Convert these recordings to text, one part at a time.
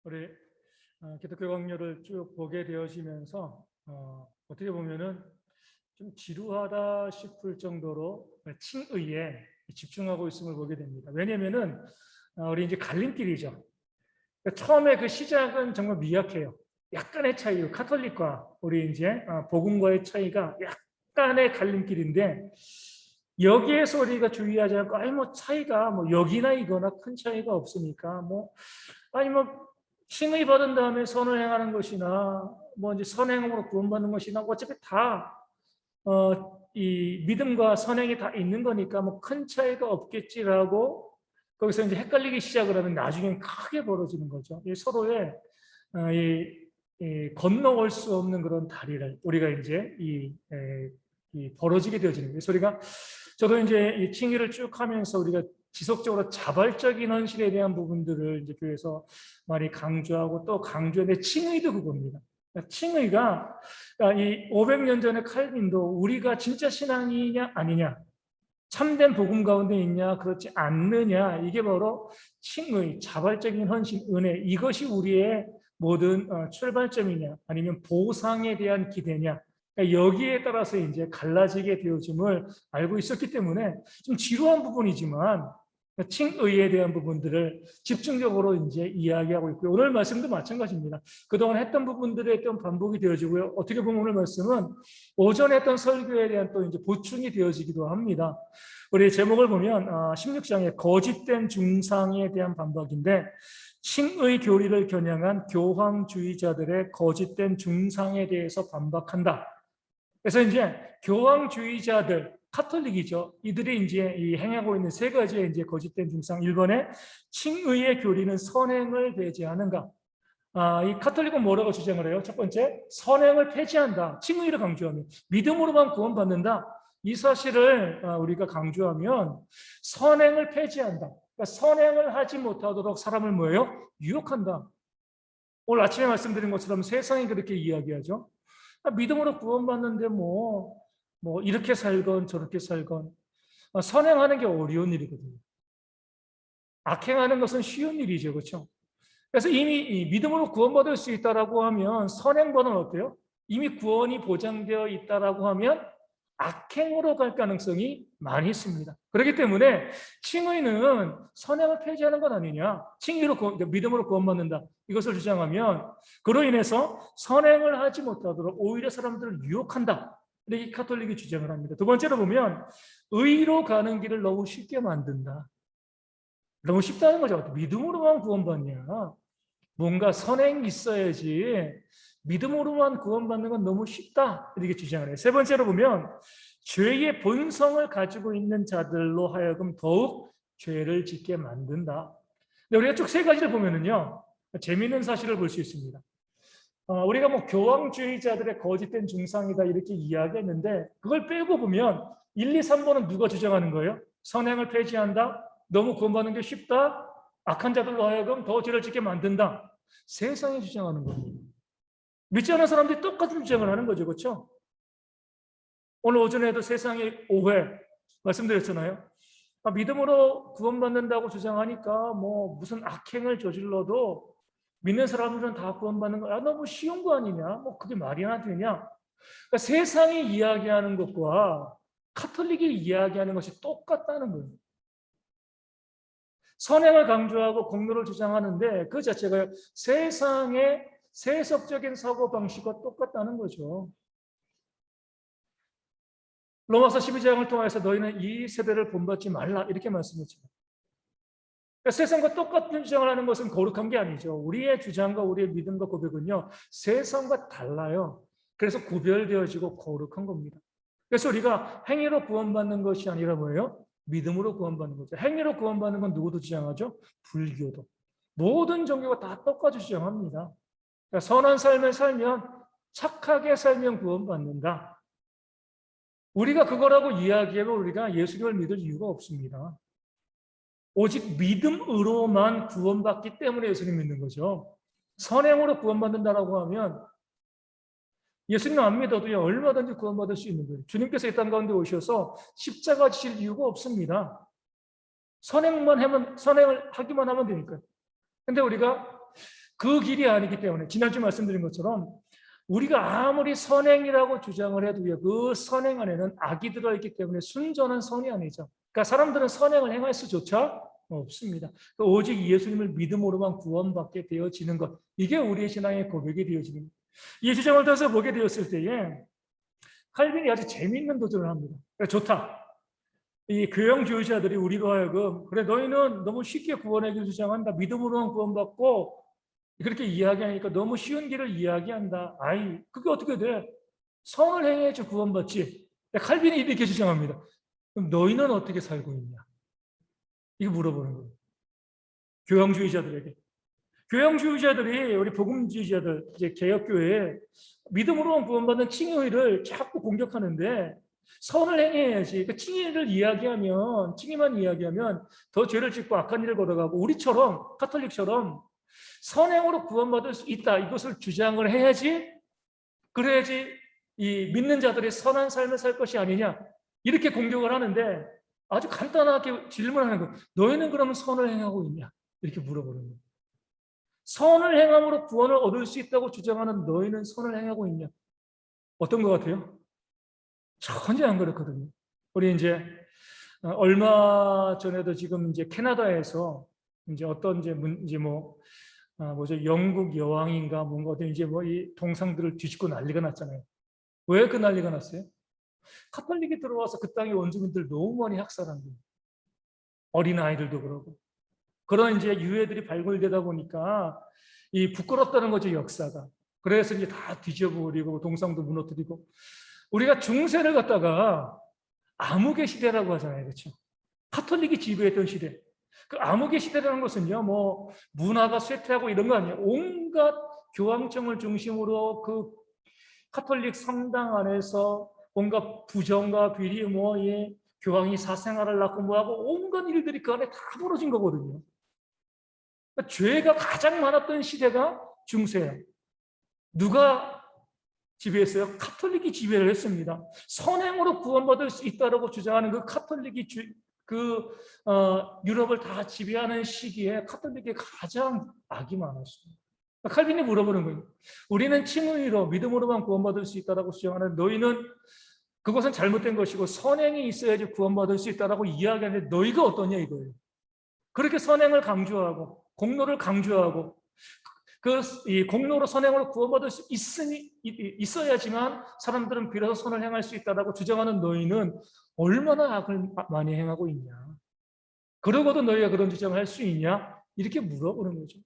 우리 기독교 강요를 쭉 보게 되어지면서 어떻게 보면은 좀 지루하다 싶을 정도로 칭의에 집중하고 있음을 보게 됩니다. 왜냐하면은 우리 이제 갈림길이죠. 처음에 그 시작은 정말 미약해요. 약간의 차이, 카톨릭과 우리 이제 복음과의 차이가 약간의 갈림길인데 여기에서 우리가 주의하지 않고 아니 뭐 차이가 뭐 여기나 이거나 큰 차이가 없으니까 뭐 아니 뭐 칭의 받은 다음에 선을 행하는 것이나 뭐 이제 선행으로 구원받는 것이나 어차피 다 이 믿음과 선행이 다 있는 거니까 뭐 큰 차이가 없겠지라고 거기서 이제 헷갈리기 시작을 하면 나중엔 크게 벌어지는 거죠. 이 서로의 이 건너올 수 없는 그런 다리를 우리가 이제 이 벌어지게 되어지는 거예요. 그래서 우리가 저도 이제 이 칭의를 쭉 하면서 우리가 지속적으로 자발적인 헌신에 대한 부분들을 이제 교회에서 많이 강조하고 또 강조하는데 칭의도 그겁니다. 칭의가 이 500년 전의 칼빈도 우리가 진짜 신앙이냐 아니냐 참된 복음 가운데 있냐 그렇지 않느냐 이게 바로 칭의, 자발적인 헌신, 은혜 이것이 우리의 모든 출발점이냐 아니면 보상에 대한 기대냐 그러니까 여기에 따라서 이제 갈라지게 되어짐을 알고 있었기 때문에 좀 지루한 부분이지만 칭의에 대한 부분들을 집중적으로 이제 이야기하고 있고요. 오늘 말씀도 마찬가지입니다. 그동안 했던 부분들에 좀 반복이 되어지고요. 어떻게 보면 오늘 말씀은 오전에 했던 설교에 대한 또 이제 보충이 되어지기도 합니다. 우리 제목을 보면 16장에 거짓된 중상에 대한 반박인데 칭의 교리를 겨냥한 교황주의자들의 거짓된 중상에 대해서 반박한다. 그래서 이제 교황주의자들 카톨릭이죠. 이들이 이제 이 행하고 있는 세 가지의 이제 거짓된 중상. 1번에 칭의의 교리는 선행을 배제하는가? 이 카톨릭은 뭐라고 주장을 해요? 첫 번째, 선행을 폐지한다. 칭의를 강조하면 믿음으로만 구원받는다. 이 사실을 우리가 강조하면 선행을 폐지한다. 그러니까 선행을 하지 못하도록 사람을 뭐예요? 유혹한다. 오늘 아침에 말씀드린 것처럼 세상이 그렇게 이야기하죠. 믿음으로 구원받는데 뭐 이렇게 살건 저렇게 살건 선행하는 게 어려운 일이거든요. 악행하는 것은 쉬운 일이죠. 그렇죠? 그래서 이미 믿음으로 구원받을 수 있다라고 하면 선행보다는 어때요? 이미 구원이 보장되어 있다라고 하면 악행으로 갈 가능성이 많이 있습니다. 그렇기 때문에 칭의는 선행을 폐지하는 것 아니냐. 칭의로 믿음으로 구원받는다. 이것을 주장하면 그로 인해서 선행을 하지 못하도록 오히려 사람들을 유혹한다. 이렇게 카톨릭이 주장을 합니다. 두 번째로 보면 의로 가는 길을 너무 쉽게 만든다. 너무 쉽다는 거죠. 믿음으로만 구원받냐. 뭔가 선행이 있어야지 믿음으로만 구원받는 건 너무 쉽다 이렇게 주장을 해요. 세 번째로 보면 죄의 본성을 가지고 있는 자들로 하여금 더욱 죄를 짓게 만든다. 근데 우리가 쭉 세 가지를 보면은요 재미있는 사실을 볼 수 있습니다. 우리가 뭐 교황주의자들의 거짓된 중상이다 이렇게 이야기했는데 그걸 빼고 보면 1, 2, 3번은 누가 주장하는 거예요? 선행을 폐지한다? 너무 구원받는 게 쉽다? 악한 자들로 하여금 더 죄를 짓게 만든다. 세상이 주장하는 겁니다. 믿지 않는 사람들이 똑같은 주장을 하는 거죠. 그렇죠? 오늘 오전에도 세상의 오해 말씀드렸잖아요. 믿음으로 구원받는다고 주장하니까 뭐 무슨 악행을 저질러도 믿는 사람들은 다 구원받는 거야. 너무 쉬운 거 아니냐? 뭐 그게 말이나 되냐? 그러니까 세상이 이야기하는 것과 카톨릭이 이야기하는 것이 똑같다는 거예요. 선행을 강조하고 공로를 주장하는데 그 자체가 세상의 세속적인 사고방식과 똑같다는 거죠. 로마서 12장을 통해서 너희는 이 세대를 본받지 말라 이렇게 말씀했죠. 그러니까 세상과 똑같은 주장을 하는 것은 거룩한 게 아니죠. 우리의 주장과 우리의 믿음과 고백은요. 세상과 달라요. 그래서 구별되어지고 거룩한 겁니다. 그래서 우리가 행위로 구원받는 것이 아니라 뭐예요? 믿음으로 구원받는 거죠. 행위로 구원받는 건 누구도 주장하죠? 불교도. 모든 종교가 다 똑같이 주장합니다. 그러니까 선한 삶을 살면 착하게 살면 구원받는다. 우리가 그거라고 이야기하면 우리가 예수님을 믿을 이유가 없습니다. 오직 믿음으로만 구원받기 때문에 예수님 믿는 거죠. 선행으로 구원받는다라고 하면 예수님 안 믿어도요 얼마든지 구원받을 수 있는 거예요. 주님께서 이 땅 가운데 오셔서 십자가 지실 이유가 없습니다. 선행을 하기만 하면 되니까요. 근데 우리가 그 길이 아니기 때문에 지난주 말씀드린 것처럼 우리가 아무리 선행이라고 주장을 해도요, 그 선행 안에는 악이 들어있기 때문에 순전한 선이 아니죠. 그러니까 사람들은 선행을 행할 수조차 없습니다. 오직 예수님을 믿음으로만 구원받게 되어지는 것, 이게 우리의 신앙의 고백이 되어지는 것. 이 주장을 따서 보게 되었을 때에 칼빈이 아주 재미있는 도전을 합니다. 좋다. 이 교양주의자들이 우리로 하여금 그래 너희는 너무 쉽게 구원하기를 주장한다. 믿음으로만 구원받고 그렇게 이야기하니까 너무 쉬운 길을 이야기한다. 아이, 그게 어떻게 돼? 선을 행해야지 구원받지. 칼빈이 이렇게 주장합니다. 그럼 너희는 어떻게 살고 있냐? 이거 물어보는 거예요. 교양주의자들에게. 교양주의자들이 우리 복음주의자들, 이제 개혁교회에 믿음으로 구원받는 칭의를 자꾸 공격하는데 선을 행해야지. 그 칭의를 이야기하면, 칭의만 이야기하면 더 죄를 짓고 악한 일을 걸어가고 우리처럼, 카톨릭처럼 선행으로 구원받을 수 있다. 이것을 주장을 해야지. 그래야지 이 믿는 자들이 선한 삶을 살 것이 아니냐. 이렇게 공격을 하는데 아주 간단하게 질문하는 거예요. 너희는 그러면 선을 행하고 있냐? 이렇게 물어보는 거예요. 선을 행함으로 구원을 얻을 수 있다고 주장하는 너희는 선을 행하고 있냐? 어떤 것 같아요? 전혀 안 그렇거든요. 우리 이제 얼마 전에도 지금 이제 캐나다에서 이제 어떤 이제 뭐죠? 영국 여왕인가 뭔가 어떤 이제 뭐 이 동상들을 뒤집고 난리가 났잖아요. 왜 그 난리가 났어요? 카톨릭이 들어와서 그 땅의 원주민들 너무 많이 학살한 거예요. 어린 아이들도 그러고. 그런 이제 유해들이 발굴되다 보니까 이 부끄럽다는 거죠, 역사가. 그래서 이제 다 뒤져버리고 동상도 무너뜨리고. 우리가 중세를 갖다가 암흑의 시대라고 하잖아요. 그렇죠? 카톨릭이 지배했던 시대. 그 암흑의 시대라는 것은요, 뭐 문화가 쇠퇴하고 이런 거 아니에요. 온갖 교황청을 중심으로 그 카톨릭 성당 안에서 온갖 부정과 비리, 교황이 사생활을 낳고 뭐하고 온갖 일들이 그 안에 다 벌어진 거거든요. 그러니까 죄가 가장 많았던 시대가 중세예요. 누가 지배했어요? 카톨릭이 지배를 했습니다. 선행으로 구원받을 수 있다고 주장하는 그 카톨릭이 유럽을 다 지배하는 시기에 카톨릭이 가장 악이 많았습니다. 칼빈이 물어보는 거예요. 우리는 칭의로 믿음으로만 구원받을 수 있다고 주장하는 너희는 그것은 잘못된 것이고 선행이 있어야지 구원받을 수 있다고 이야기하는데 너희가 어떠냐 이거예요. 그렇게 선행을 강조하고 공로를 강조하고 이 공로로 선행으로 구원받을 수 있어야지만 사람들은 비로소 선을 행할 수 있다고 주장하는 너희는 얼마나 악을 많이 행하고 있냐. 그러고도 너희가 그런 주장을 할 수 있냐? 이렇게 물어보는 거죠.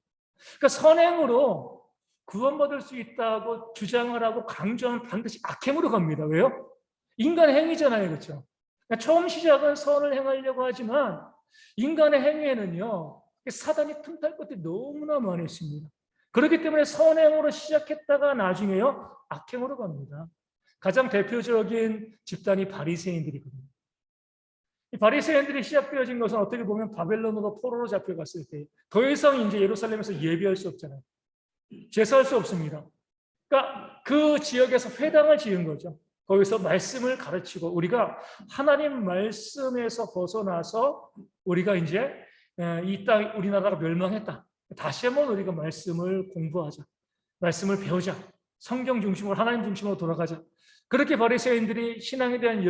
그러니까 선행으로 구원받을 수 있다고 주장을 하고 강조하면 반드시 악행으로 갑니다. 왜요? 인간의 행위잖아요. 그렇죠? 그러니까 처음 시작은 선을 행하려고 하지만 인간의 행위에는요. 사단이 틈탈 것들이 너무나 많이 있습니다. 그렇기 때문에 선행으로 시작했다가 나중에요. 악행으로 갑니다. 가장 대표적인 집단이 바리새인들이거든요. 이 바리새인들이 시작되어진 것은 어떻게 보면 바벨론으로 포로로 잡혀갔을 때 더 이상 이제 예루살렘에서 예배할 수 없잖아요. 제사할 수 없습니다. 그러니까 그 지역에서 회당을 지은 거죠. 거기서 말씀을 가르치고 우리가 하나님 말씀에서 벗어나서 우리가 이제 이 땅 우리나라가 멸망했다. 다시 한번 우리가 말씀을 공부하자. 말씀을 배우자. 성경 중심으로 하나님 중심으로 돌아가자. 그렇게 바리새인들이 신앙에 대한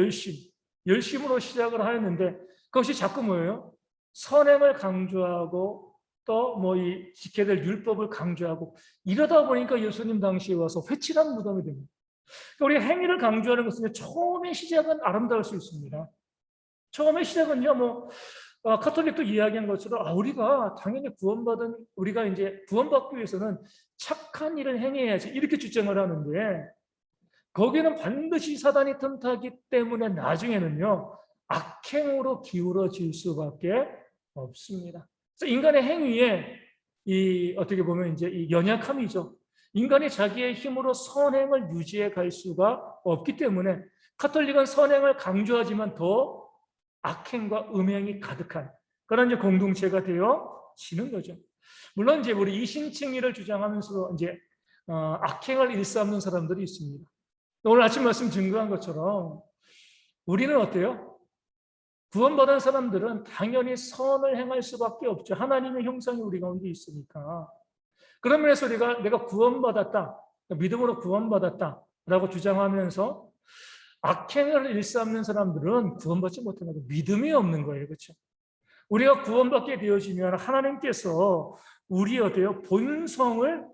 열심으로 시작을 하였는데 그것이 자꾸 뭐예요? 선행을 강조하고 또 이 지켜야 될 율법을 강조하고 이러다 보니까 예수님 당시에 와서 회칠한 무덤이 됩니다. 우리가 행위를 강조하는 것은 처음의 시작은 아름다울 수 있습니다. 처음의 시작은요, 카톨릭도 이야기한 것처럼 우리가 당연히 우리가 이제 구원받기 위해서는 착한 일을 행해야지 이렇게 주장을 하는데 거기는 반드시 사단이 틈타기 때문에 나중에는요 악행으로 기울어질 수밖에 없습니다. 그래서 인간의 행위에 어떻게 보면 이제 이 연약함이죠. 인간이 자기의 힘으로 선행을 유지해 갈 수가 없기 때문에 카톨릭은 선행을 강조하지만 더 악행과 음행이 가득한 그런 이제 공동체가 되어지는 거죠. 물론 이제 우리 이신칭의를 주장하면서 이제 악행을 일삼는 사람들이 있습니다. 오늘 아침 말씀 증거한 것처럼 우리는 어때요? 구원받은 사람들은 당연히 선을 행할 수밖에 없죠. 하나님의 형상이 우리 가운데 있으니까. 그런 면에서 내가 구원받았다, 믿음으로 구원받았다라고 주장하면서 악행을 일삼는 사람들은 구원받지 못한 거죠. 믿음이 없는 거예요. 그렇죠? 우리가 구원받게 되어지면 하나님께서 우리의 어때요? 본성을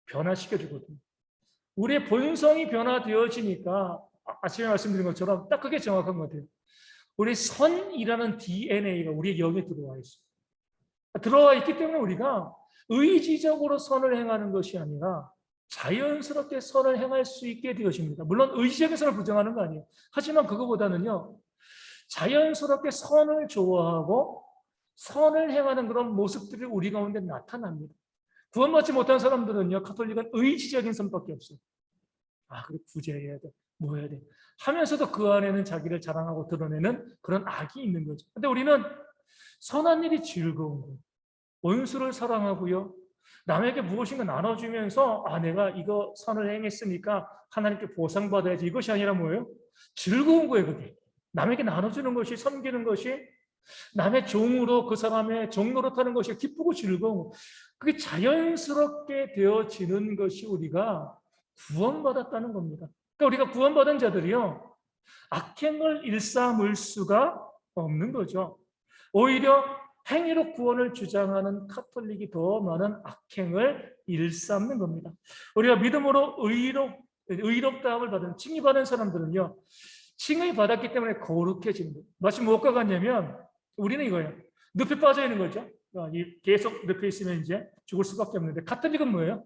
변화시켜 주거든요. 우리의 본성이 변화되어지니까 아침에 말씀드린 것처럼 딱 그게 정확한 것 같아요. 우리 선이라는 DNA가 우리의 영에 들어와 있어요. 들어와 있기 때문에 우리가 의지적으로 선을 행하는 것이 아니라 자연스럽게 선을 행할 수 있게 되어집니다. 물론 의지적인 선을 부정하는 거 아니에요. 하지만 그거보다는요, 자연스럽게 선을 좋아하고 선을 행하는 그런 모습들이 우리 가운데 나타납니다. 구원받지 못한 사람들은요, 가톨릭은 의지적인 선밖에 없어요. 그래, 구제해야 돼, 뭐 해야 돼 하면서도 그 안에는 자기를 자랑하고 드러내는 그런 악이 있는 거죠. 근데 우리는 선한 일이 즐거운 거예요. 원수를 사랑하고요, 남에게 무엇인가 나눠주면서 내가 이거 선을 행했으니까 하나님께 보상받아야지, 이것이 아니라 뭐예요? 즐거운 거예요. 그게 남에게 나눠주는 것이, 섬기는 것이, 남의 종으로 그 사람의 종 노릇하는 것이 기쁘고 즐거운, 그게 자연스럽게 되어지는 것이 우리가 구원받았다는 겁니다. 그러니까 우리가 구원받은 자들이요, 악행을 일삼을 수가 없는 거죠. 오히려 행위로 구원을 주장하는 카톨릭이 더 많은 악행을 일삼는 겁니다. 우리가 믿음으로 의롭다함을 받은, 칭의받은 사람들은요, 칭의 받았기 때문에 거룩해지는 거예요. 마치 무엇과 같냐면 우리는 이거예요. 늪에 빠져 있는 거죠. 계속 늪에 있으면 이제 죽을 수밖에 없는데, 가톨릭은 뭐예요?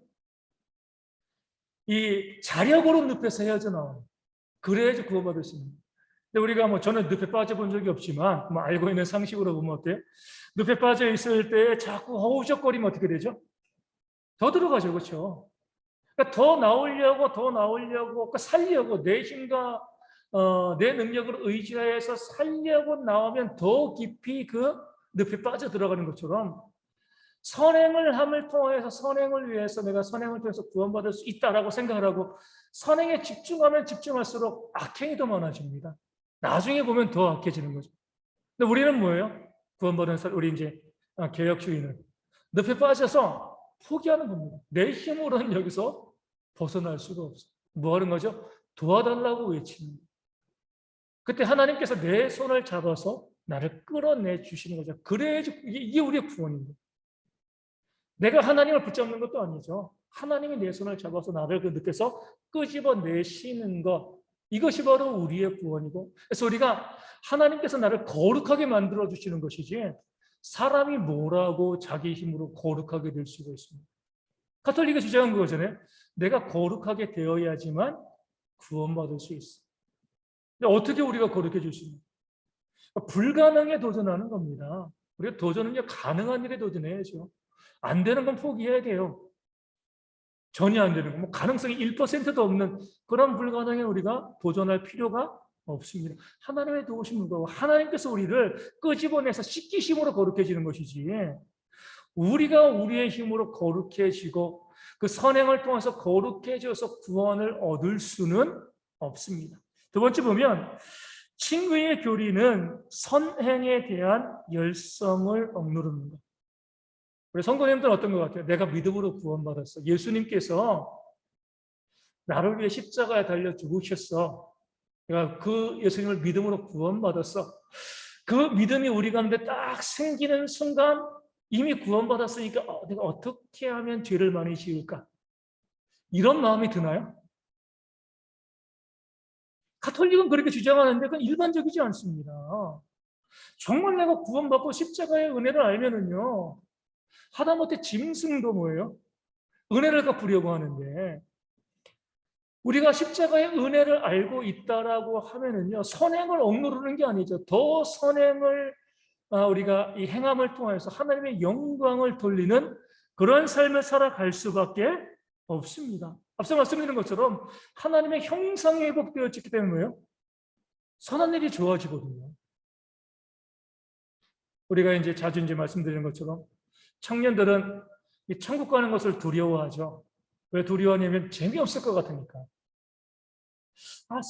이 자력으로 늪에서 헤어져 나와요. 그래야지 구원받을 수 있는 거예요. 근데 우리가 저는 늪에 빠져본 적이 없지만 알고 있는 상식으로 보면 어때요? 늪에 빠져 있을 때 자꾸 허우적거리면 어떻게 되죠? 더 들어가죠. 그렇죠? 그러니까 더 나오려고 그러니까 살려고 내 힘과 내 능력을 의지해서 살려고 나오면 더 깊이 그 늪에 빠져 들어가는 것처럼, 선행을 함을 통해서, 선행을 위해서 내가 선행을 통해서 구원받을 수 있다라고 생각을 하고 선행에 집중하면 집중할수록 악행이 더 많아집니다. 나중에 보면 더 악해지는 거죠. 근데 우리는 뭐예요? 구원받은 사람, 우리 이제 개혁주의는 늪에 빠져서 포기하는 겁니다. 내 힘으로는 여기서 벗어날 수가 없어요. 뭐 하는 거죠? 도와달라고 외치는 거예요. 그때 하나님께서 내 손을 잡아서 나를 끌어내 주시는 거죠. 그래야지 이게 우리의 구원입니다. 내가 하나님을 붙잡는 것도 아니죠. 하나님이 내 손을 잡아서 나를 그 늪에서 끄집어내시는 것, 이것이 바로 우리의 구원이고, 그래서 우리가 하나님께서 나를 거룩하게 만들어 주시는 것이지, 사람이 뭐라고 자기 힘으로 거룩하게 될 수가 있습니다. 가톨릭이 주장한 그거잖아요. 내가 거룩하게 되어야지만 구원받을 수 있어. 근데 어떻게 우리가 거룩해질 수 있는? 불가능에 도전하는 겁니다. 우리가 도전은요, 가능한 일에 도전해야죠. 안 되는 건 포기해야 돼요. 전혀 안 되는 건, 가능성이 1%도 없는 그런 불가능에 우리가 도전할 필요가 없습니다. 하나님의 도우심을 구하고 하나님께서 우리를 끄집어내서 씻기심으로 거룩해지는 것이지, 우리가 우리의 힘으로 거룩해지고 그 선행을 통해서 거룩해져서 구원을 얻을 수는 없습니다. 두 번째 보면, 칭의의 교리는 선행에 대한 열성을 억누르는 것. 우리 성도님들은 어떤 것 같아요? 내가 믿음으로 구원받았어. 예수님께서 나를 위해 십자가에 달려 죽으셨어. 내가 그 예수님을 믿음으로 구원받았어. 그 믿음이 우리 가운데 딱 생기는 순간 이미 구원받았으니까 내가 어떻게 하면 죄를 많이 지을까? 이런 마음이 드나요? 가톨릭은 그렇게 주장하는데 그건 일반적이지 않습니다. 정말 내가 구원받고 십자가의 은혜를 알면은요, 하다못해 짐승도 뭐예요? 은혜를 갚으려고 하는데, 우리가 십자가의 은혜를 알고 있다라고 하면은요, 선행을 억누르는 게 아니죠. 더 선행을 우리가 이 행함을 통해서 하나님의 영광을 돌리는 그런 삶을 살아갈 수밖에 없습니다. 앞서 말씀드린 것처럼 하나님의 형상이 회복되어졌기 때문에요, 선한 일이 좋아지거든요. 우리가 이제 자주 말씀드리는 것처럼 청년들은 이 천국 가는 것을 두려워하죠. 왜 두려워하냐면 재미없을 것 같으니까.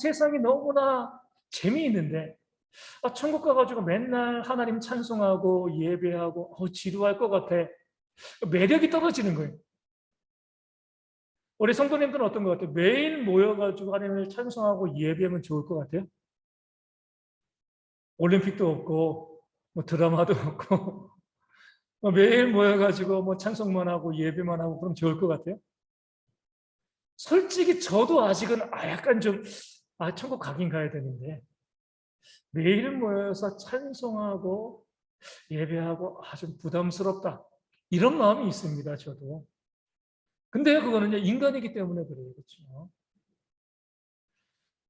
세상이 너무나 재미있는데 천국 가가지고 맨날 하나님 찬송하고 예배하고 지루할 것 같아. 매력이 떨어지는 거예요. 우리 성도님들은 어떤 것 같아요? 매일 모여가지고 하나님을 찬송하고 예배하면 좋을 것 같아요? 올림픽도 없고, 뭐 드라마도 없고, 뭐 매일 모여가지고 뭐 찬송만 하고 예배만 하고 그럼 좋을 것 같아요? 솔직히 저도 아직은 약간 좀, 천국 가긴 가야 되는데, 매일 모여서 찬송하고 예배하고 좀 부담스럽다. 이런 마음이 있습니다, 저도. 근데 그거는 인간이기 때문에 그래요. 그렇죠?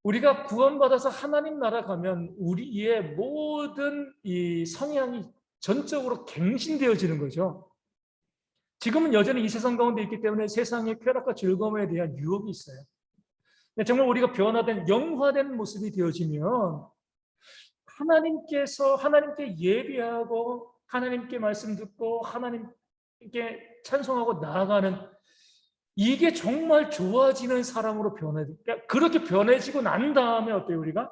우리가 구원받아서 하나님 나라 가면 우리의 모든 이 성향이 전적으로 갱신되어지는 거죠. 지금은 여전히 이 세상 가운데 있기 때문에 세상의 쾌락과 즐거움에 대한 유혹이 있어요. 근데 정말 우리가 변화된 영화된 모습이 되어지면 하나님께 예배하고 하나님께 말씀 듣고 하나님께 찬송하고 나아가는 이게 정말 좋아지는 사람으로 그러니까 그렇게 변해지고 난 다음에 어때요, 우리가?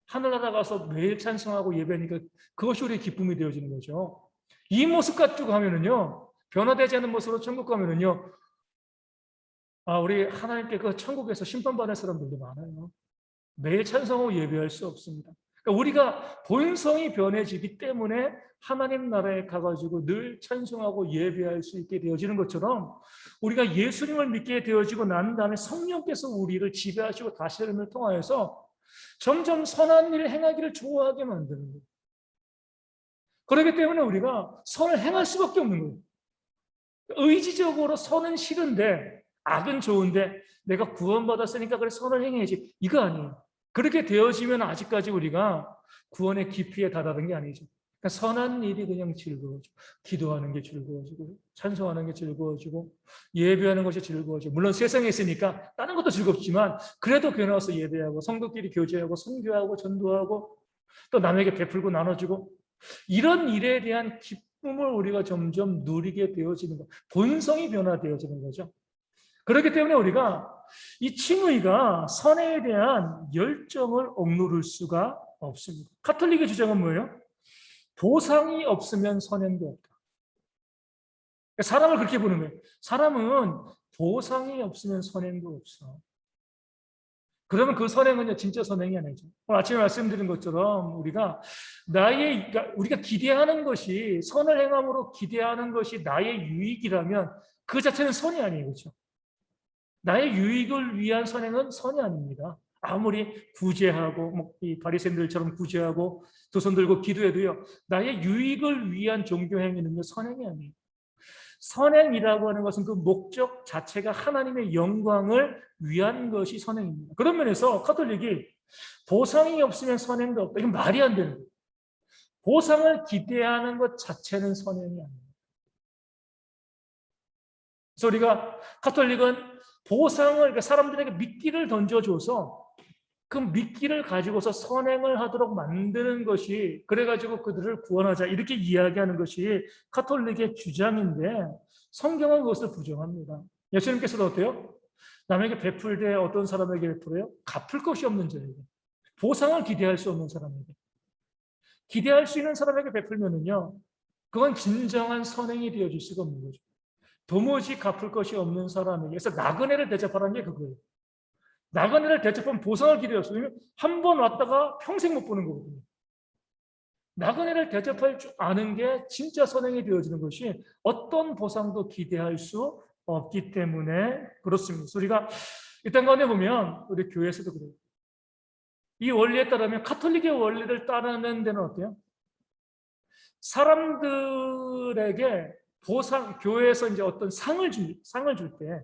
하늘나라 가서 매일 찬송하고 예배하니까 그것이 우리의 기쁨이 되어지는 거죠. 이 모습 가지고 가면은요, 변화되지 않은 모습으로 천국 가면은요, 우리 하나님께 그 천국에서 심판받을 사람들도 많아요. 매일 찬송하고 예배할 수 없습니다. 그러니까 우리가 본성이 변해지기 때문에 하나님 나라에 가가지고 늘 찬송하고 예배할 수 있게 되어지는 것처럼 우리가 예수님을 믿게 되어지고 난 다음에 성령께서 우리를 지배하시고 다스림을 통하여서 점점 선한 일을 행하기를 좋아하게 만드는 거예요. 그렇기 때문에 우리가 선을 행할 수밖에 없는 거예요. 의지적으로 선은 싫은데 악은 좋은데 내가 구원받았으니까 그래 선을 행해야지. 이거 아니에요. 그렇게 되어지면 아직까지 우리가 구원의 깊이에 다다른 게 아니죠. 그러니까 선한 일이 그냥 즐거워지고 기도하는 게 즐거워지고 찬송하는 게 즐거워지고 예배하는 것이 즐거워지고 물론 세상에 있으니까 다른 것도 즐겁지만 그래도 교회 나와서 예배하고 성도끼리 교제하고 선교하고 전도하고 또 남에게 베풀고 나눠주고 이런 일에 대한 기쁨을 우리가 점점 누리게 되어지는 것, 본성이 변화되어지는 거죠. 그렇기 때문에 우리가 이 칭의가 선에 대한 열정을 억누를 수가 없습니다. 카톨릭의 주장은 뭐예요? 보상이 없으면 선행도 없다. 사람을 그렇게 보는 거예요. 사람은 보상이 없으면 선행도 없어. 그러면 그 선행은 진짜 선행이 아니죠. 오늘 아침에 말씀드린 것처럼 그러니까 우리가 기대하는 것이 선을 행함으로 기대하는 것이 나의 유익이라면 그 자체는 선이 아니에요. 그렇죠? 나의 유익을 위한 선행은 선이 아닙니다. 아무리 구제하고 이 바리새인들처럼 구제하고 두 손 들고 기도해도요. 나의 유익을 위한 종교 행위는요. 선행이 아니에요. 선행이라고 하는 것은 그 목적 자체가 하나님의 영광을 위한 것이 선행입니다. 그런 면에서 카톨릭이 보상이 없으면 선행도 없다. 이건 말이 안 되는 거예요. 보상을 기대하는 것 자체는 선행이 아닙니다. 그래서 우리가 카톨릭은 그러니까 사람들에게 미끼를 던져줘서 그 미끼를 가지고서 선행을 하도록 만드는 것이 그래가지고 그들을 구원하자 이렇게 이야기하는 것이 카톨릭의 주장인데 성경은 그것을 부정합니다. 예수님께서도 어때요? 남에게 베풀 때 어떤 사람에게 베풀어요? 갚을 것이 없는 자에게. 보상을 기대할 수 없는 사람에게. 기대할 수 있는 사람에게 베풀면은요, 그건 진정한 선행이 되어질 수가 없는 거죠. 도무지 갚을 것이 없는 사람에게. 그래서 나그네를 대접하라는 게 그거예요. 나그네를 대접하면 보상을 기대했어요. 왜냐면 한 번 왔다가 평생 못 보는 거거든요. 나그네를 대접할 줄 아는 게 진짜 선행이 되어지는 것이 어떤 보상도 기대할 수 없기 때문에 그렇습니다. 우리가 이 땅 가운데 보면 우리 교회에서도 그래요. 이 원리에 따르면 카톨릭의 원리를 따르는 데는 어때요? 사람들에게 교회에서 이제 어떤 상을 줄 때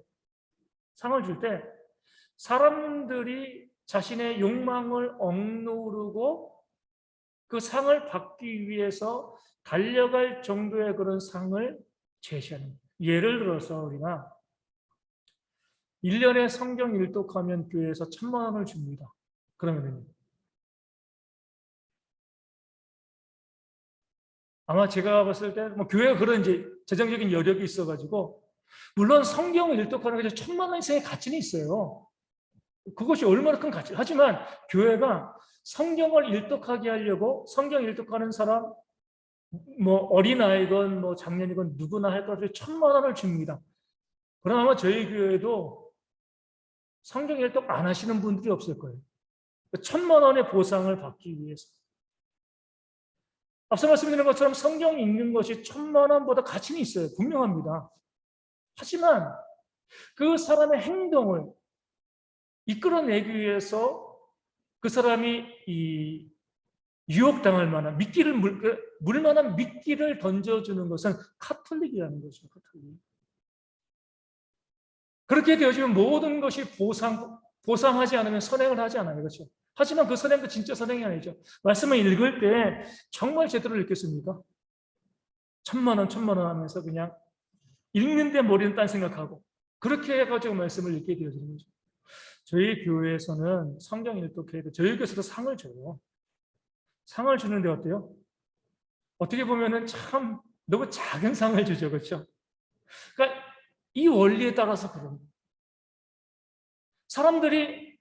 사람들이 자신의 욕망을 억누르고 그 상을 받기 위해서 달려갈 정도의 그런 상을 제시하는 거예요. 예를 들어서 우리가 1년에 성경 일독하면 교회에서 1,000만 원을 줍니다. 그러면 아마 제가 봤을 때 교회가 그런 이제 재정적인 여력이 있어가지고 물론 성경을 일독하는 게 1,000만 원 이상의 가치는 있어요. 그것이 얼마나 큰 가치. 하지만 교회가 성경을 일독하게 하려고 성경 일독하는 사람 어린아이건 장년이건 누구나 할 것 없이 1,000만 원을 줍니다. 그럼 아마 저희 교회도 성경 일독 안 하시는 분들이 없을 거예요. 1,000만 원의 보상을 받기 위해서. 앞서 말씀드린 것처럼 성경 읽는 것이 1,000만 원보다 가치는 있어요. 분명합니다. 하지만 그 사람의 행동을 이끌어내기 위해서 그 사람이 이 유혹당할 만한 물 만한 미끼를 던져주는 것은 카톨릭이라는 거죠. 카톨릭. 그렇게 되어지면 모든 것이 보상하지 않으면 선행을 하지 않아요. 그렇죠? 하지만 그 선행도 진짜 선행이 아니죠. 말씀을 읽을 때 정말 제대로 읽겠습니까? 1,000만 원 하면서 그냥 읽는데 머리는 딴 생각하고 그렇게 해가지고 말씀을 읽게 되어지는 거죠. 저희 교회에서는 성경 일독회에 저희 교회에서도 상을 줘요. 상을 주는데 어때요? 어떻게 보면은 참 너무 작은 상을 주죠. 그렇죠? 그러니까 이 원리에 따라서 그런 거예요. 사람들이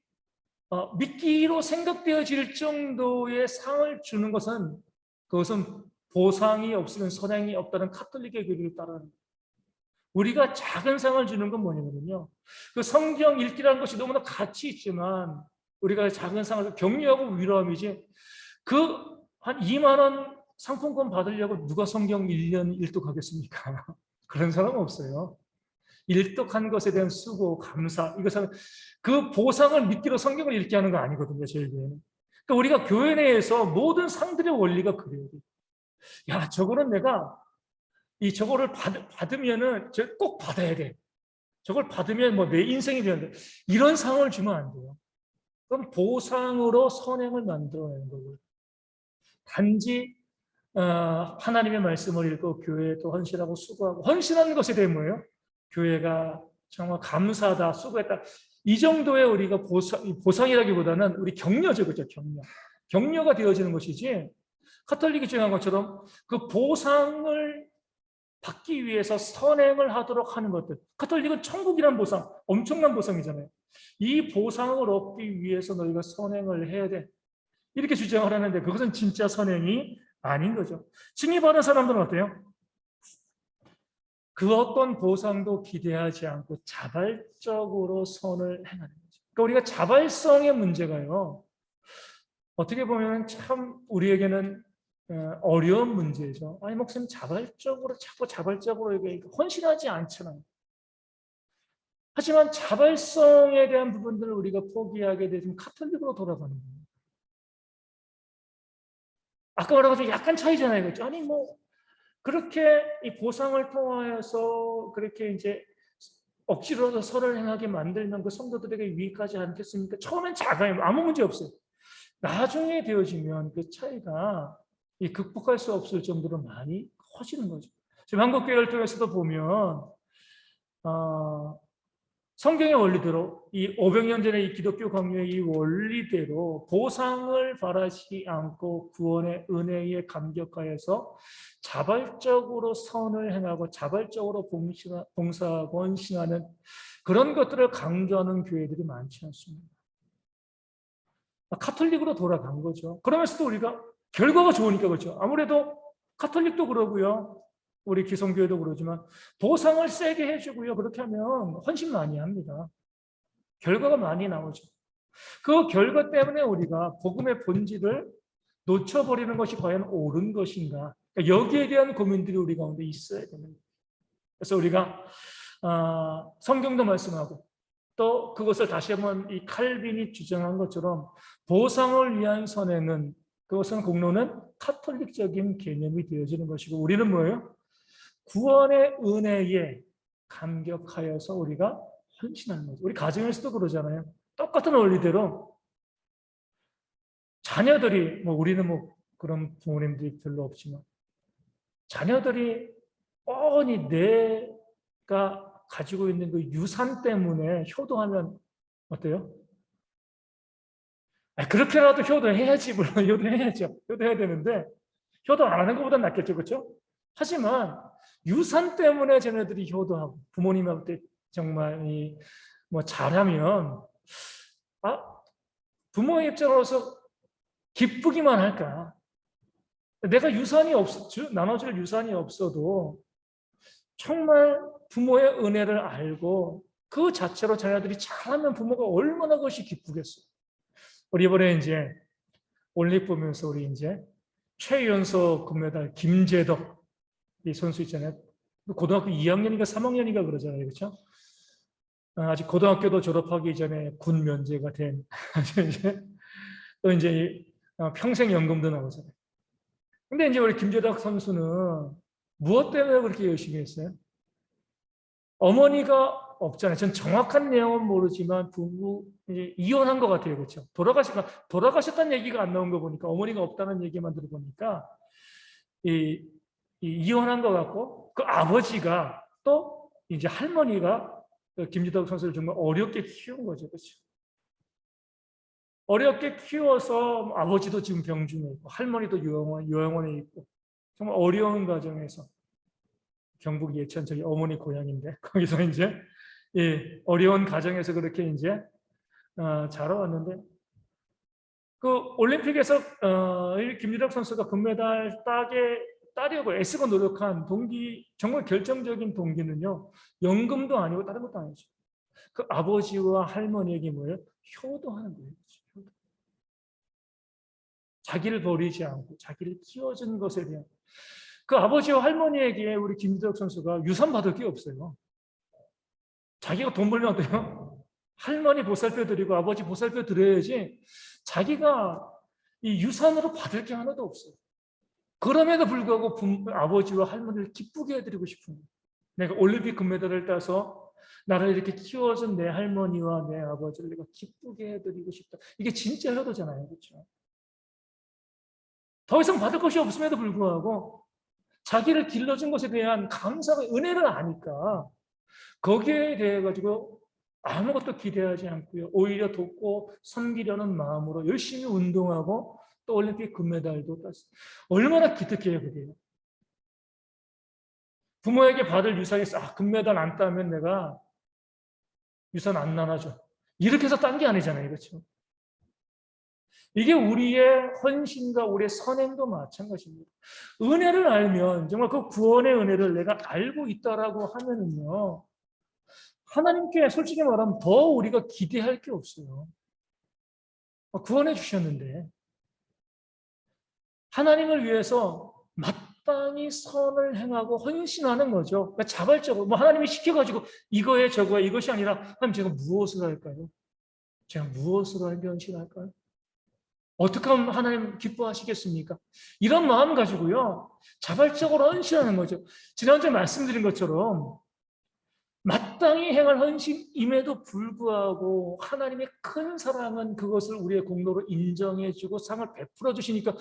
미끼로 생각되어질 정도의 상을 주는 것은 그것은 보상이 없으면 선행이 없다는 카톨릭의 교리를 따르는 거예요. 우리가 작은 상을 주는 건 뭐냐면요. 그 성경 읽기라는 것이 너무나 가치 있지만 우리가 작은 상을 격려하고 위로함이지 그 한 2만 원 상품권 받으려고 누가 성경 1년 일독하겠습니까? 그런 사람은 없어요. 일독한 것에 대한 수고, 감사, 이것은 그 보상을 미끼로 성경을 읽게 하는 거 아니거든요, 저희 교회는. 그러니까 우리가 교회 내에서 모든 상들의 원리가 그래요. 야, 저거는 내가 저거를 받으면은 꼭 받아야 돼. 저걸 받으면 뭐 내 인생이 되는데 이런 상을 주면 안 돼요. 그럼 보상으로 선행을 만들어내는 거고요. 단지 하나님의 말씀을 읽고 교회에 또 헌신하고 수고하고 헌신하는 것에 대해 뭐예요? 교회가 정말 감사하다, 수고했다. 이 정도의 우리가 보상이라기보다는 우리 격려죠, 그렇죠? 격려가 되어지는 것이지. 카톨릭이 주장한 것처럼 그 보상을 받기 위해서 선행을 하도록 하는 것들. 카톨릭은 천국이란 보상, 엄청난 보상이잖아요. 이 보상을 얻기 위해서 너희가 선행을 해야 돼. 이렇게 주장을 하는데 그것은 진짜 선행이 아닌 거죠. 칭의받은 사람들은 어때요? 그 어떤 보상도 기대하지 않고 자발적으로 선을 행하는 거죠. 그러니까 우리가 자발성의 문제가요. 어떻게 보면 참 우리에게는 어려운 문제죠. 아니 목사님 자꾸 자발적으로 이게 헌신하지 않잖아요. 하지만 자발성에 대한 부분들을 우리가 포기하게 되면 카톨릭으로 돌아가는 거예요. 아까 말한 약간 차이잖아요. 그렇죠? 아니 뭐 그렇게 이 보상을 통하여서 그렇게 이제 억지로 선을 행하게 만들면 그 성도들에게 유익하지 않겠습니까? 처음엔 작아요. 아무 문제 없어요. 나중에 되어지면 그 차이가 극복할 수 없을 정도로 많이 커지는 거죠. 지금 한국교회를 통해서도 보면 성경의 원리대로 이 500년 전에 이 기독교 강요의 이 원리대로 보상을 바라지 않고 구원의 은혜에 감격하여서 자발적으로 선을 행하고 자발적으로 봉사하고 헌신하는 그런 것들을 강조하는 교회들이 많지 않습니다. 카톨릭으로 돌아간 거죠. 그러면서도 우리가 결과가 좋으니까 그렇죠. 아무래도 카톨릭도 그러고요. 우리 기성교회도 그러지만 보상을 세게 해주고요. 그렇게 하면 헌신 많이 합니다. 결과가 많이 나오죠. 그 결과 때문에 우리가 복음의 본질을 놓쳐버리는 것이 과연 옳은 것인가? 그러니까 여기에 대한 고민들이 우리 가운데 있어야 됩니다. 그래서 우리가 성경도 말씀하고 또 그것을 다시 한번 이 칼빈이 주장한 것처럼 보상을 위한 선행은 그것은 공로는 카톨릭적인 개념이 되어지는 것이고 우리는 뭐예요? 구원의 은혜에 감격하여서 우리가 헌신하는 거죠. 우리 가정에서도 그러잖아요. 똑같은 원리대로 자녀들이 우리는 그런 부모님들이 별로 없지만 자녀들이 뻔히 내가 가지고 있는 그 유산 때문에 효도하면 어때요? 그렇게라도 효도해야지. 물론 효도해야죠. 효도해야 되는데 효도 안 하는 것보다 낫겠죠. 그렇죠? 하지만 유산 때문에 자녀들이 효도하고 부모님한테 정말 잘하면 부모의 입장으로서 기쁘기만 할까? 내가 나눠줄 유산이 없어도 정말 부모의 은혜를 알고 그 자체로 자녀들이 잘하면 부모가 얼마나 그것이 기쁘겠어요. 우리 이번에 이제 올림픽 보면서 우리 이제 최연소 금메달 김재덕 이 선수 있잖아요. 고등학교 2학년인가 3학년인가 그러잖아요. 그렇죠? 아직 고등학교도 졸업하기 전에 군 면제가 된 이제 또 이제 평생 연금도 나오잖아요. 근데 이제 우리 김재덕 선수는 무엇 때문에 그렇게 열심히 했어요? 어머니가 없잖아요. 전 정확한 내용은 모르지만 부부 이제 이혼한 것 같아요. 그렇죠? 돌아가셨다는 얘기가 안 나온 거 보니까 어머니가 없다는 얘기만 들어보니까 이혼한 것 같고 그 아버지가 또 이제 할머니가 김지덕 선수를 정말 어렵게 키운 거죠. 그렇죠? 어렵게 키워서 아버지도 지금 병중에 있고 할머니도 요양원에 있고 정말 어려운 과정에서 경북 예천 저기 어머니 고향인데 거기서 이제 어려운 가정에서 그렇게 이제 자라왔는데 그 올림픽에서 김지덕 선수가 금메달 따려고 애쓰고 노력한 동기 정말 결정적인 동기는요 연금도 아니고 다른 것도 아니죠. 그 아버지와 할머니에게 뭐예요? 효도하는 거예요. 자기를 버리지 않고 자기를 키워준 것에 대한 그 아버지와 할머니에게 우리 김지덕 선수가 유산 받을 게 없어요. 자기가 돈 벌면 어때요? 할머니 보살펴 드리고 아버지 보살펴 드려야지 자기가 이 유산으로 받을 게 하나도 없어요. 그럼에도 불구하고 아버지와 할머니를 기쁘게 해드리고 싶은 거예요. 내가 올림픽 금메달을 따서 나를 이렇게 키워준 내 할머니와 내 아버지를 내가 기쁘게 해드리고 싶다. 이게 진짜 효도잖아요. 그렇죠? 더 이상 받을 것이 없음에도 불구하고 자기를 길러준 것에 대한 감사와 은혜를 아니까 거기에 대해 가지고 아무것도 기대하지 않고요. 오히려 돕고 섬기려는 마음으로 열심히 운동하고 또 올림픽 금메달도 땄어요. 얼마나 기특해요, 그게. 부모에게 받을 유산에서 금메달 안 따면 내가 유산 안 나눠줘. 이렇게 해서 딴 게 아니잖아요. 그렇죠? 이게 우리의 헌신과 우리의 선행도 마찬가지입니다. 은혜를 알면 정말 그 구원의 은혜를 내가 알고 있다라고 하면은요. 하나님께 솔직히 말하면 더 우리가 기대할 게 없어요. 구원해 주셨는데 하나님을 위해서 마땅히 선을 행하고 헌신하는 거죠. 그러니까 자발적으로 하나님이 시켜가지고 이거에 저거에 이것이 아니라 하나님 제가 무엇을 할까요? 제가 무엇으로 하는 게 헌신할까요? 어떻게 하면 하나님 기뻐하시겠습니까? 이런 마음 가지고요. 자발적으로 헌신하는 거죠. 지난주에 말씀드린 것처럼 마땅히 행할 헌신임에도 불구하고 하나님의 큰 사랑은 그것을 우리의 공로로 인정해주고 상을 베풀어 주시니까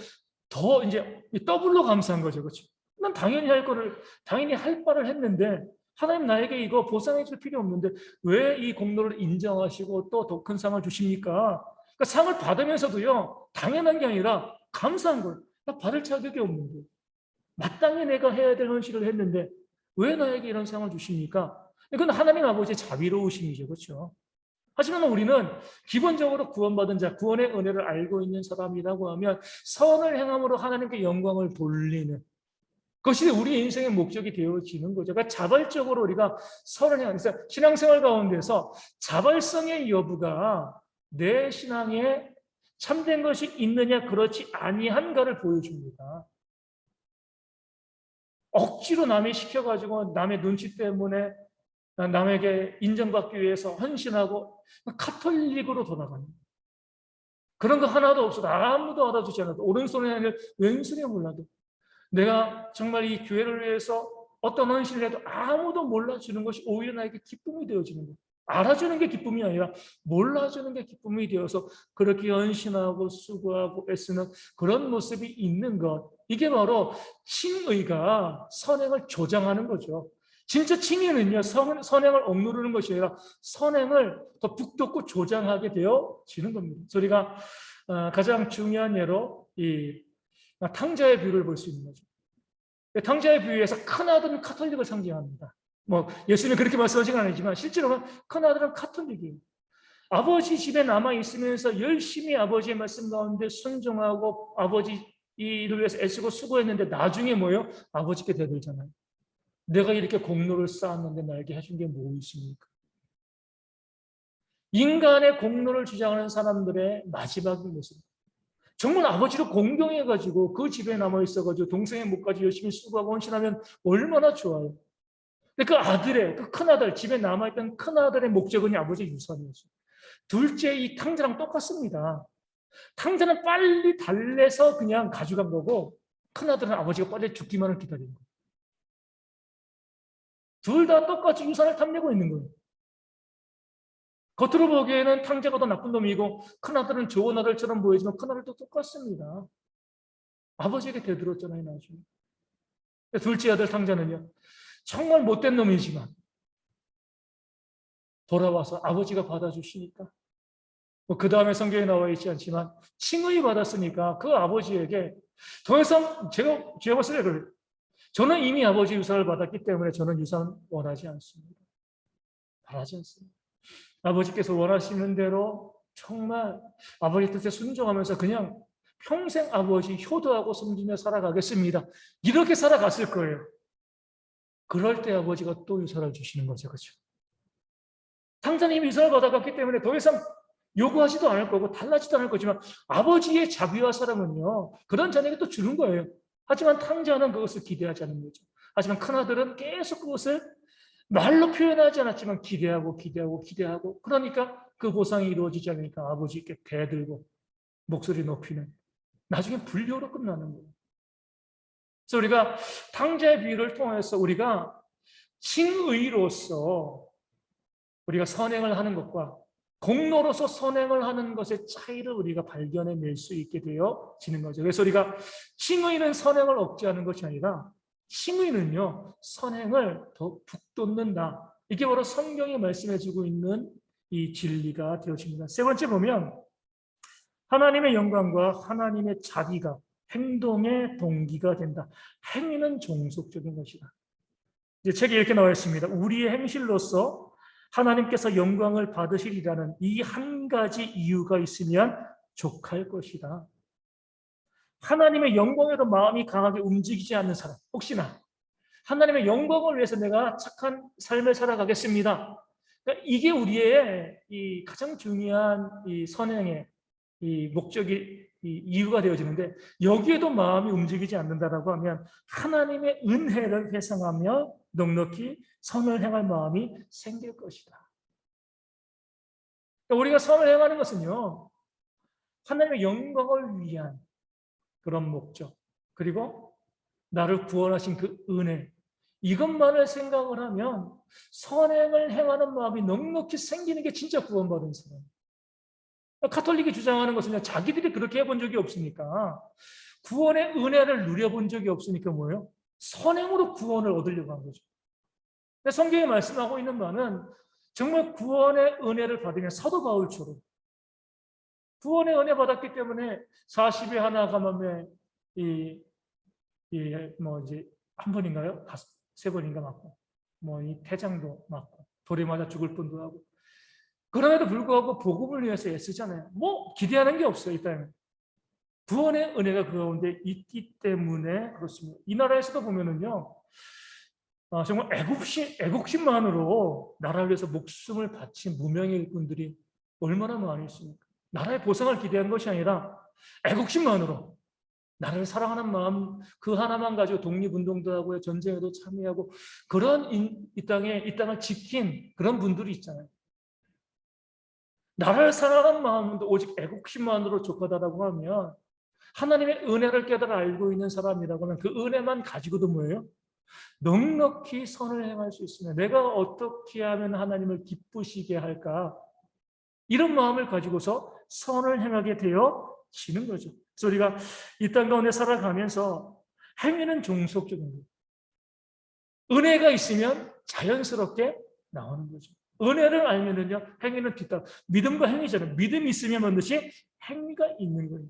더 이제 더블로 감사한 거죠. 그렇죠? 난 당연히 할 바를 했는데 하나님 나에게 이거 보상해 줄 필요 없는데 왜 이 공로를 인정하시고 또 더 큰 상을 주십니까? 그러니까 상을 받으면서도요, 당연한 게 아니라 감사한 거예요. 나 받을 자격이 없는데. 마땅히 내가 해야 될 헌신을 했는데 왜 나에게 이런 상을 주십니까? 이건 하나님 아버지의 자비로우심이죠. 그렇죠? 하지만 우리는 기본적으로 구원받은 자, 구원의 은혜를 알고 있는 사람이라고 하면 선을 행함으로 하나님께 영광을 돌리는 그것이 우리 인생의 목적이 되어지는 거죠. 그러니까 자발적으로 우리가 선을 행하면서 신앙생활 가운데서 자발성의 여부가 내 신앙에 참된 것이 있느냐 그렇지 아니한가를 보여줍니다. 억지로 남이 시켜가지고 남의 눈치 때문에 남에게 인정받기 위해서 헌신하고 카톨릭으로 돌아가는 그런 거 하나도 없어도 아무도 알아주지 않아도 오른손에 아니라 왼손에 몰라도 내가 정말 이 교회를 위해서 어떤 헌신을 해도 아무도 몰라주는 것이 오히려 나에게 기쁨이 되어지는 거예요. 알아주는 게 기쁨이 아니라 몰라주는 게 기쁨이 되어서 그렇게 헌신하고 수고하고 애쓰는 그런 모습이 있는 것. 이게 바로 칭의가 선행을 조장하는 거죠. 진짜 칭의는요, 선행을 억누르는 것이 아니라 선행을 더 북돋고 조장하게 되어지는 겁니다. 우리가 가장 중요한 예로 이 탕자의 비유를 볼 수 있는 거죠. 탕자의 비유에서 큰아들은 카톨릭을 상징합니다. 예수님이 그렇게 말씀하신 건 아니지만 실제로는 큰아들은 카톨릭이에요. 아버지 집에 남아 있으면서 열심히 아버지의 말씀 가운데 순종하고 아버지 일을 위해서 애쓰고 수고했는데 나중에 뭐예요? 아버지께 대들잖아요. 내가 이렇게 공로를 쌓았는데 나에게 해준 게 뭐 있습니까? 인간의 공로를 주장하는 사람들의 마지막 모습. 정말 아버지를 공경해가지고 그 집에 남아있어가지고 동생의 목까지 열심히 수고하고 헌신하면 얼마나 좋아요. 근데 그 아들의, 그 큰아들, 집에 남아있던 큰아들의 목적은 아버지의 유산이었어요. 둘째 이 탕자랑 똑같습니다. 탕자는 빨리 달래서 그냥 가져간 거고 큰아들은 아버지가 빨리 죽기만을 기다린 거예요. 둘 다 똑같이 유산을 탐내고 있는 거예요. 겉으로 보기에는 탕자가 더 나쁜 놈이고 큰아들은 좋은 아들처럼 보이지만 큰아들도 똑같습니다. 아버지에게 대들었잖아요, 나중에. 둘째 아들 탕자는요, 정말 못된 놈이지만 돌아와서 아버지가 받아주시니까 그 다음에 성경에 나와 있지 않지만 칭의 받았으니까 그 아버지에게 더 이상 제가 봤을 때 그래요. 저는 이미 아버지 유산을 받았기 때문에 저는 유산 원하지 않습니다. 바라지 않습니다. 아버지께서 원하시는 대로 정말 아버지 뜻에 순종하면서 그냥 평생 아버지 효도하고 섬기며 살아가겠습니다. 이렇게 살아갔을 거예요. 그럴 때 아버지가 또 유산을 주시는 거죠. 그렇죠? 탕자님이 유산을 받아갔기 때문에 더 이상 요구하지도 않을 거고 달라지도 않을 거지만 아버지의 자비와 사랑은요. 그런 자녀에게 또 주는 거예요. 하지만 탕자는 그것을 기대하지 않는 거죠. 하지만 큰아들은 계속 그것을 말로 표현하지 않았지만 기대하고 그러니까 그 보상이 이루어지지 않으니까 아버지께 대들고 목소리 높이는 나중에 불효로 끝나는 거예요. 그래서 우리가 탕자의 비유를 통해서 우리가 칭의로서 우리가 선행을 하는 것과 공로로서 선행을 하는 것의 차이를 우리가 발견해낼 수 있게 되어지는 거죠. 그래서 우리가 칭의는 선행을 억제하는 것이 아니라 칭의는요, 선행을 더 북돋는다. 이게 바로 성경이 말씀해주고 있는 이 진리가 되어집니다. 세 번째 보면 하나님의 영광과 하나님의 자비가 행동의 동기가 된다. 행위는 종속적인 것이다. 이제 책에 이렇게 나와 있습니다. 우리의 행실로서 하나님께서 영광을 받으시리라는 이 한 가지 이유가 있으면 족할 것이다. 하나님의 영광에도 마음이 강하게 움직이지 않는 사람, 혹시나 하나님의 영광을 위해서 내가 착한 삶을 살아가겠습니다. 그러니까 이게 우리의 이 가장 중요한 이 선행의 이 목적이 이 이유가 되어지는데 여기에도 마음이 움직이지 않는다라고 하면 하나님의 은혜를 회상하며 넉넉히 선을 행할 마음이 생길 것이다. 그러니까 우리가 선을 행하는 것은요, 하나님의 영광을 위한 그런 목적, 그리고 나를 구원하신 그 은혜, 이것만을 생각을 하면 선행을 행하는 마음이 넉넉히 생기는 게 진짜 구원받은 사람. 카톨릭이 주장하는 것은 자기들이 그렇게 해본 적이 없으니까, 구원의 은혜를 누려본 적이 없으니까 뭐예요? 선행으로 구원을 얻으려고 한 거죠. 근데 성경이 말씀하고 있는 바는 정말 구원의 은혜를 받으면 사도 바울처럼 구원의 은혜 받았기 때문에 40에 하나 감염에 이제 한 번인가요? 세 번인가 맞고 이 태장도 맞고 돌에 맞아 죽을 뻔도 하고 그럼에도 불구하고 복음을 위해서 애쓰잖아요. 기대하는 게 없어요. 일단 구원의 은혜가 그 가운데 있기 때문에 그렇습니다. 이 나라에서도 보면은요, 정말 애국심만으로 나라를 위해서 목숨을 바친 무명의 일꾼들이 얼마나 많이 있습니까? 나라의 보상을 기대한 것이 아니라 애국심만으로 나라를 사랑하는 마음 그 하나만 가지고 독립운동도 하고 전쟁에도 참여하고 그런 이 땅을 지킨 그런 분들이 있잖아요. 나라를 사랑하는 마음도 오직 애국심만으로 족하다라고 하면 하나님의 은혜를 깨달아 알고 있는 사람이라고 하면 그 은혜만 가지고도 뭐예요? 넉넉히 선을 행할 수 있으면 내가 어떻게 하면 하나님을 기쁘시게 할까? 이런 마음을 가지고서 선을 행하게 되어지는 거죠. 그래서 우리가 이 땅 가운데 살아가면서 행위는 종속적인 거예요. 은혜가 있으면 자연스럽게 나오는 거죠. 은혜를 알면은요, 행위는 뒤따라. 믿음과 행위잖아요. 믿음이 있으면 반드시 행위가 있는 거예요.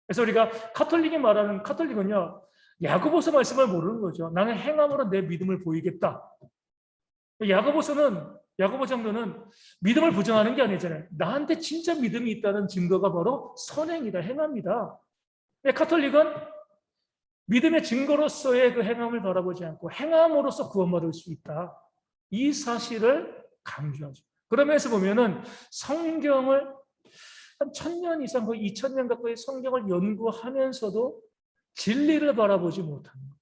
그래서 우리가 카톨릭은요, 야고보서 말씀을 모르는 거죠. 나는 행함으로 내 믿음을 보이겠다. 야고보 장로는 믿음을 부정하는 게 아니잖아요. 나한테 진짜 믿음이 있다는 증거가 바로 선행이다, 행함이다. 카톨릭은 믿음의 증거로서의 그 행함을 바라보지 않고 행함으로써 구원받을 수 있다. 이 사실을 강조하죠. 그러면서 보면은 성경을 한 1000년 이상, 거의 2000년 가까이 성경을 연구하면서도 진리를 바라보지 못하는 거예요.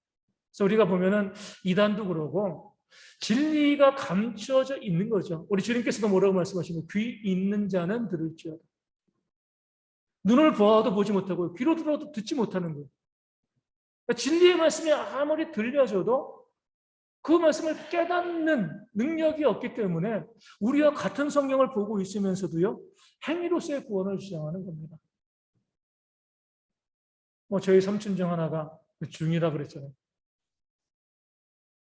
그래서 우리가 보면은 이단도 그러고 진리가 감춰져 있는 거죠. 우리 주님께서도 뭐라고 말씀하시고, 귀 있는 자는 들을지어다. 눈을 보아도 보지 못하고 귀로 들어도 듣지 못하는 거예요. 그러니까 진리의 말씀이 아무리 들려줘도 그 말씀을 깨닫는 능력이 없기 때문에 우리와 같은 성경을 보고 있으면서도요, 행위로서의 구원을 주장하는 겁니다. 저희 삼촌 중 하나가 중이라 그랬잖아요.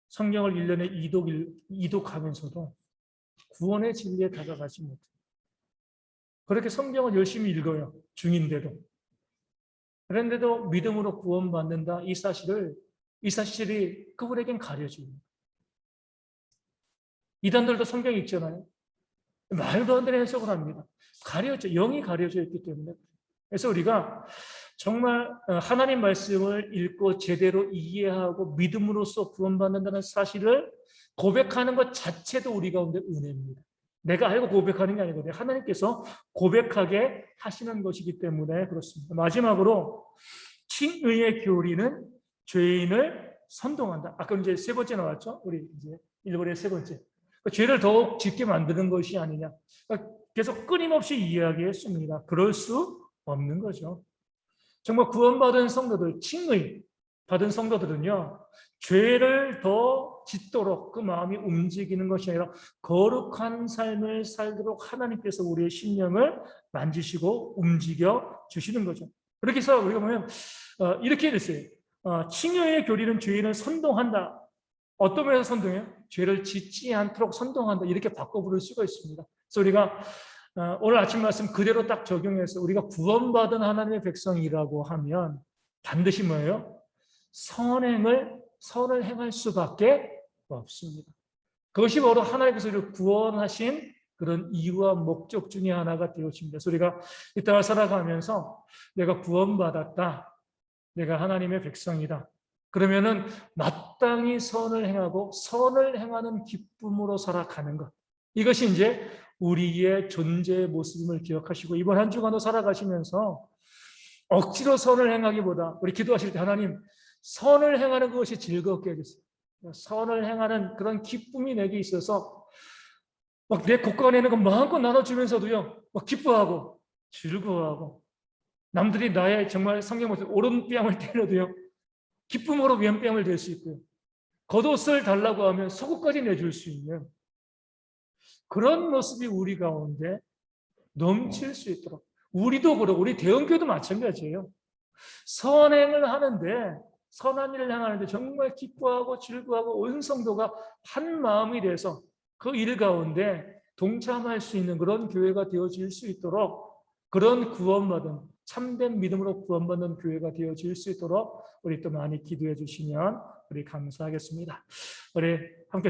성경을 1년에 2독하면서도 구원의 진리에 다가가지 못해요. 그렇게 성경을 열심히 읽어요. 중인데도. 그런데도 믿음으로 구원받는다, 이 사실이 그분에겐 가려집니다. 이단들도 성경 읽잖아요. 말도 안 되는 해석을 합니다. 영이 가려져 있기 때문에. 그래서 우리가 정말 하나님 말씀을 읽고 제대로 이해하고 믿음으로써 구원받는다는 사실을 고백하는 것 자체도 우리 가운데 은혜입니다. 내가 알고 고백하는 게 아니거든요. 하나님께서 고백하게 하시는 것이기 때문에 그렇습니다. 마지막으로 칭의의 교리는 죄인을 선동한다. 아까 이제 세 번째 나왔죠? 우리 이제 1번의 세 번째. 죄를 더욱 짓게 만드는 것이 아니냐. 계속 끊임없이 이야기했습니다. 그럴 수 없는 거죠. 정말 구원받은 성도들, 칭의 받은 성도들은요, 죄를 더 짓도록 그 마음이 움직이는 것이 아니라 거룩한 삶을 살도록 하나님께서 우리의 심령을 만지시고 움직여 주시는 거죠. 그렇게 해서 우리가 보면 이렇게 됐어요. 칭의의 교리는 죄인을 선동한다. 어떤 면에서 선동해요? 죄를 짓지 않도록 선동한다. 이렇게 바꿔 부를 수가 있습니다. 그래서 우리가 오늘 아침 말씀 그대로 딱 적용해서 우리가 구원받은 하나님의 백성이라고 하면 반드시 뭐예요? 선을 행할 수밖에 없습니다. 그것이 바로 하나님께서 우리를 구원하신 그런 이유와 목적 중에 하나가 되어집니다. 그래서 우리가 이 땅을 살아가면서 내가 구원받았다. 내가 하나님의 백성이다. 그러면은 마땅히 선을 행하고 선을 행하는 기쁨으로 살아가는 것. 이것이 이제 우리의 존재의 모습임을 기억하시고 이번 한 주간도 살아가시면서 억지로 선을 행하기보다 우리 기도하실 때 하나님 선을 행하는 것이 즐겁게 해주세요. 선을 행하는 그런 기쁨이 내게 있어서 막 내 곳간에 있는 거 마음껏 나눠주면서도요 막 기뻐하고 즐거워하고 남들이 나의 정말 성경 모습 오른뺨을 때려도요 기쁨으로 왼뺨을 댈 수 있고요 겉옷을 달라고 하면 속옷까지 내줄 수 있는 그런 모습이 우리 가운데 넘칠 수 있도록 우리도 그러고 우리 대형교도 마찬가지예요. 선행을 하는데 선한 일을 행하는데 정말 기뻐하고 즐거워하고 온 성도가 한 마음이 돼서 그 일 가운데 동참할 수 있는 그런 교회가 되어질 수 있도록 그런 구원받은 참된 믿음으로 구원받는 교회가 되어질 수 있도록 우리 또 많이 기도해 주시면 우리 감사하겠습니다. 우리 함께